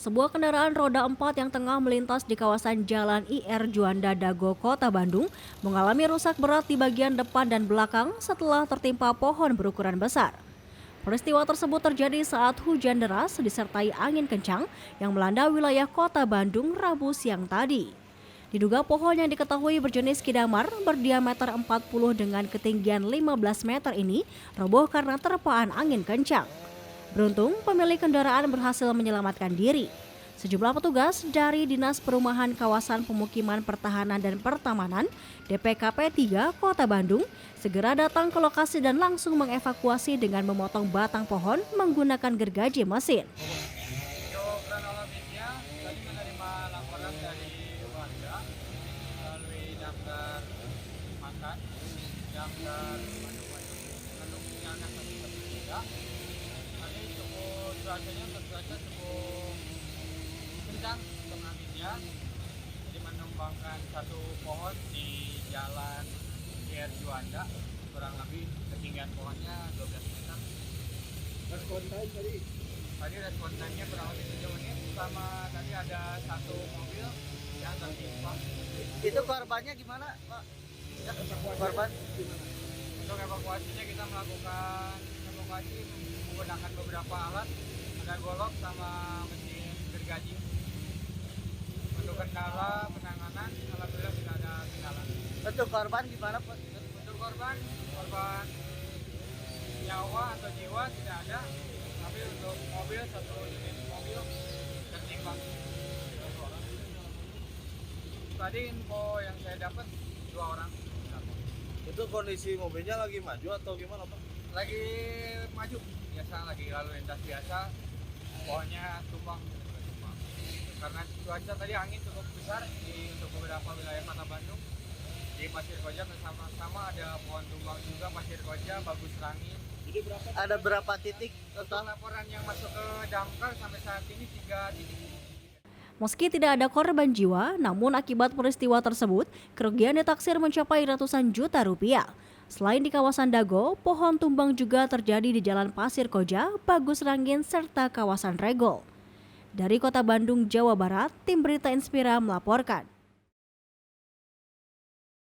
Sebuah kendaraan roda 4 yang tengah melintas di kawasan Jalan IR Juanda Dago, Kota Bandung, mengalami rusak berat di bagian depan dan belakang setelah tertimpa pohon berukuran besar. Peristiwa tersebut terjadi saat hujan deras disertai angin kencang yang melanda wilayah Kota Bandung Rabu siang tadi. Diduga pohon yang diketahui berjenis kidamar berdiameter 40 dengan ketinggian 15 meter ini roboh karena terpaan angin kencang. Beruntung, pemilik kendaraan berhasil menyelamatkan diri. Sejumlah petugas dari Dinas Perumahan Kawasan Pemukiman Pertahanan dan Pertamanan DPKP 3 Kota Bandung segera datang ke lokasi dan langsung mengevakuasi dengan memotong batang pohon menggunakan gergaji mesin. Untuk kronologisnya, tadi menerima laporan dari warga melalui daftar makan, daftar Bandung Siaga 113. Tadi cuaca cukup kencang untuk anginnya, jadi menumbangkan satu pohon di jalan IR Juanda, kurang lebih ketinggian pohonnya 12 meter. Respon time-nya kurang lebih 7 menit, sama tadi ada satu mobil yang tertimpa. Itu korbannya gimana, Pak? Ya, korban gimana? Untuk evakuasinya kita melakukan evakuasi menggunakan beberapa alat, ada golok sama mesin gergaji. Untuk kendala penanganan, alhamdulillah tidak ada kendala. Untuk korban gimana, Pak? Untuk korban nyawa atau jiwa tidak ada, tapi untuk mobil, satu unit mobil tertimpa. Tadi info yang saya dapat 2 orang. Itu kondisi mobilnya lagi maju atau gimana, Pak? Lagi maju, biasa lagi lalu lintas biasa, pohonnya tumbang. Karena cuaca tadi angin cukup besar untuk beberapa wilayah Kota Bandung. Di Pasir Koja bersama-sama ada pohon tumbang juga, Pasir Koja, Bagus Rangi. Ada berapa titik Total total? laporan yang masuk ke damkar sampai saat ini 3 titik. Meski tidak ada korban jiwa, namun akibat peristiwa tersebut, kerugian ditaksir mencapai ratusan juta rupiah. Selain di kawasan Dago, pohon tumbang juga terjadi di Jalan Pasir Koja, Bagus Rangin, serta kawasan Regol. Dari Kota Bandung, Jawa Barat, Tim Berita Inspira melaporkan.